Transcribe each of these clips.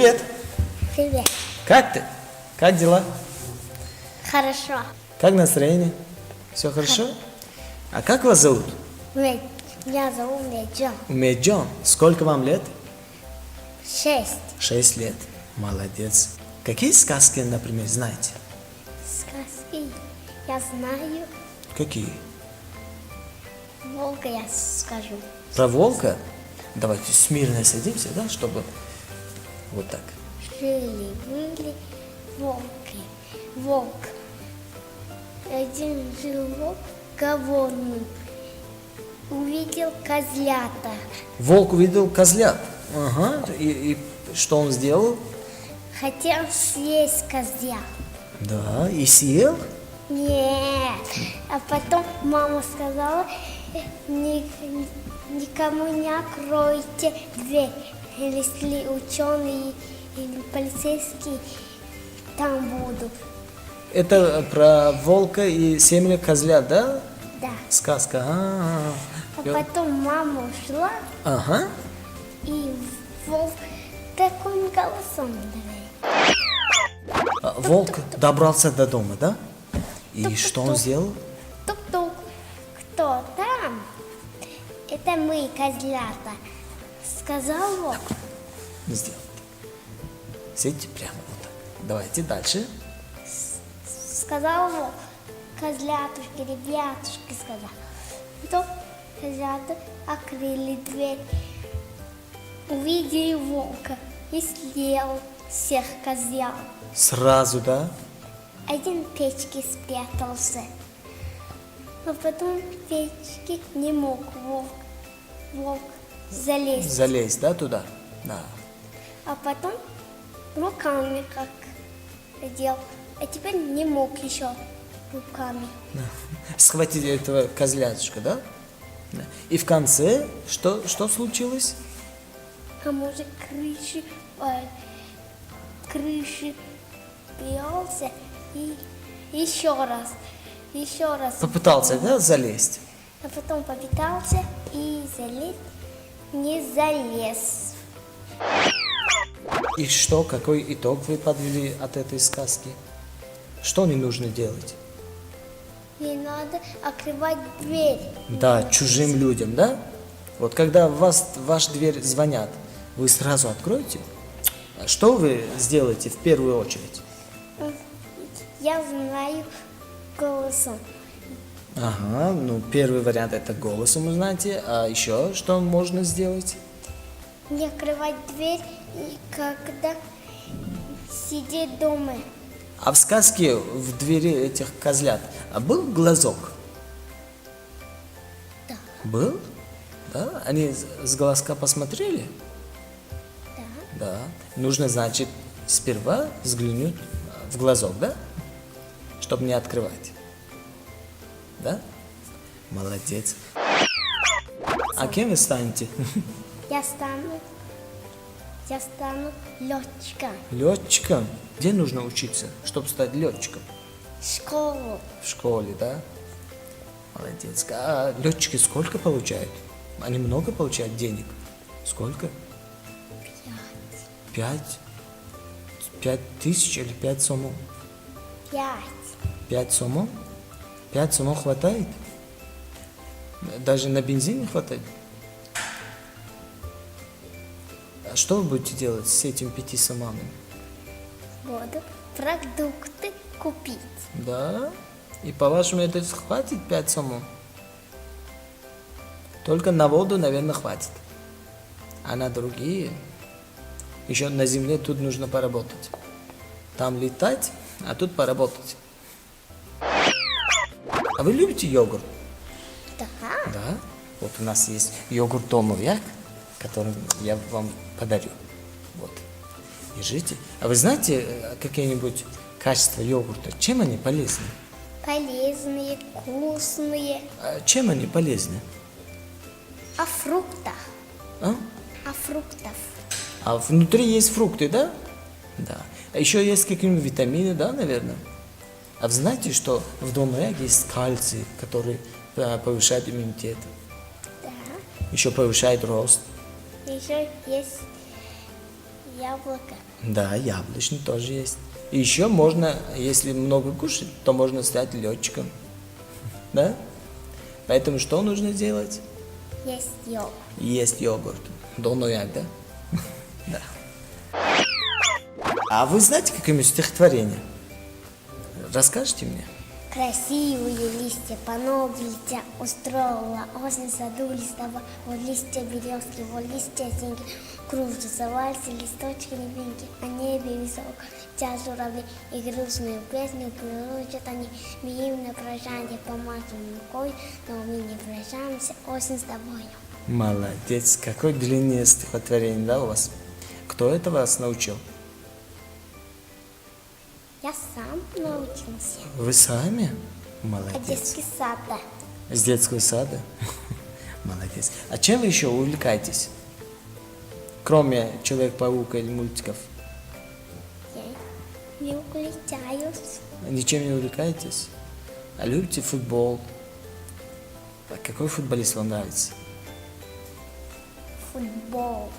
Привет! Привет. Как ты? Как дела? Хорошо. Как настроение? Все хорошо? А как вас зовут? Меня зовут Меджон. Меджон. Сколько вам лет? 6. 6 лет. Молодец. Какие сказки, например, знаете? Сказки я знаю. Какие? Волка я скажу. Про волка? Давайте смирно садимся, да, чтобы вот так. Жили-были волки. Волк. Один жил волк голодный. Увидел козлята. Волк увидел козлят. Ага. И что он сделал? Хотел съесть козлят. Да, и съел? Нет. А потом мама сказала, никому не откройте дверь, если ученые или полицейские там будут. Это про волка и семя козлят, да? Да. Сказка. А потом мама ушла, Ага. и волк таким голосом говорит. Волк добрался до дома, да? И что он сделал? Тук-тук. Кто там? Это мы, козлята. Сказал волк. Сделал. Сидите прямо вот так. Давайте дальше. Сказал волк. Козлятушки, ребятушки, сказал. Потом козлята открыли дверь. Увидели волка и съел всех козлят. Сразу, да? Один в печке спрятался. А потом в печке не мог волк залезть. Залезть, да, туда? Да. А потом руками как делал. А теперь не мог еще руками. Схватить этого козлятушка, да? Да. И в конце что случилось? А может крыши бился и еще раз. Попытался, да, залезть? А потом попытался и залез, не залез. И что, какой итог вы подвели от этой сказки? Что не нужно делать? Не надо открывать дверь. Да, чужим людям, да? Вот когда в ваш дверь звонят, вы сразу откроете? Что вы сделаете в первую очередь? Я знаю голосом. Ага, ну первый вариант это голосом узнаете, а еще что можно сделать? Не открывать дверь, и когда сидеть дома. А в сказке в двери этих козлят был глазок? Да. Был? Да? Они с глазка посмотрели? Да. Да. Нужно, значит, сперва взглянуть в глазок, да? Чтобы не открывать. Да? Молодец. А кем вы станете? Я стану летчиком. Летчиком? Где нужно учиться, чтобы стать летчиком? Школу. В школе, да? Молодец. А летчики сколько получают? Они много получают денег? Сколько? 5. 5000 или 5 сомов? 5. 5 сомов? 5 сомов хватает? Даже на бензин не хватает? А что вы будете делать с этими 5 сомами? Буду продукты купить. Да? И по-вашему это хватит 5 сомов? Только на воду, наверное, хватит. А на другие? Еще на земле тут нужно поработать. Там летать, а тут поработать. А вы любите йогурт? Да. Да. Вот у нас есть йогурт Томовяк, который я вам подарю. Вот. Держите. А вы знаете какие-нибудь качества йогурта? Чем они полезны? Полезные, вкусные. А чем они полезны? А фруктах? А? А фруктов? А внутри есть фрукты, да? Да. А еще есть какие-нибудь витамины, да, наверное? А вы знаете, что в Домаяге есть кальций, который повышает иммунитет? Да. Еще повышает рост. Еще есть яблоко. Да, яблочный тоже есть. И еще можно, если много кушать, то можно стать летчиком. Да? Поэтому что нужно делать? Есть йогурт. Есть йогурт. Долнояк, да? Да. А вы знаете какое-нибудь стихотворение? Расскажите мне? Красивые листья по новому листья устроила осень в саду листова. Вот листья березки, вот листья осенки, кружатся вальсы, листочки любимки, на небе высоко. Час журавли и грустную песню кружат они. Бьем на прощанье по маслу рукой, но мы не прощаемся, осень с тобой. Молодец. Какое длинное стихотворение, да, у вас? Кто это вас научил? Я сам научился. Вы сами? А Молодец. детский сад, да. С детского сада? Молодец. А чем вы еще увлекаетесь? Кроме Человек-паука или мультиков? Я не увлекаюсь. Ничем не увлекаетесь? А любите футбол? А какой футболист вам нравится? Футбол.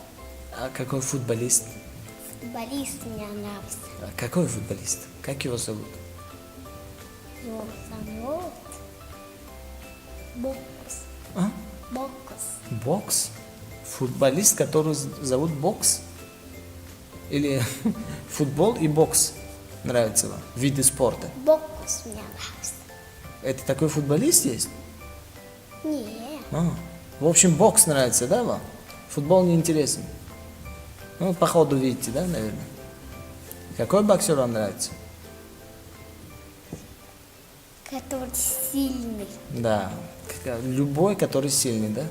А какой футболист? Футболист мне нравится. А какой футболист? Как его зовут? Его зовут Бокс. А? Бокс. Бокс? Футболист, который зовут Бокс? Или футбол и бокс нравится вам? Виды спорта. Бокс мне нравится. Это такой футболист есть? Нет. А, в общем, бокс нравится, да, вам? Футбол не интересен. Ну, по ходу видите, да, наверное? Какой боксер вам нравится? Который сильный. Да, любой, который сильный, да?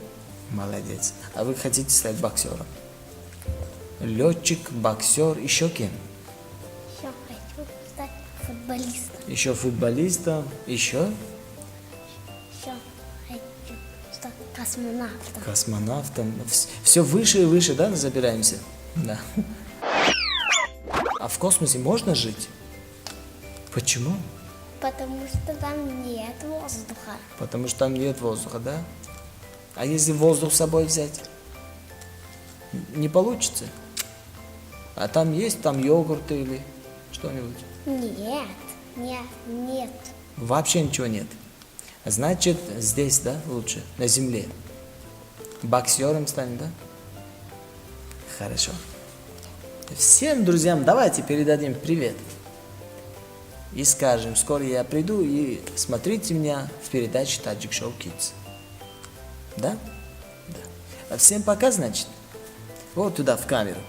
Молодец. А вы хотите стать боксером? Летчик, боксер, еще кем? Еще хочу стать футболистом. Еще футболистом, еще Еще хочу стать космонавтом. космонавтом. Все выше и выше, да, забираемся? Да. А в космосе можно жить? Почему? Потому что там нет воздуха. Потому что там нет воздуха, да? А если воздух с собой взять? Не получится? А там есть там йогурт или что-нибудь? Нет. Нет. Нет. Вообще ничего нет. Значит, здесь, да, лучше, на земле. Боксером станет, да? Хорошо. Всем друзьям давайте передадим привет. И скажем, скоро я приду и смотрите меня в передаче Tajik Show Kids. Да? Да. А всем пока, значит. Вот туда, в камеру.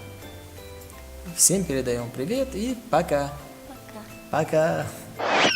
Всем передаем привет и пока. Пока. Пока.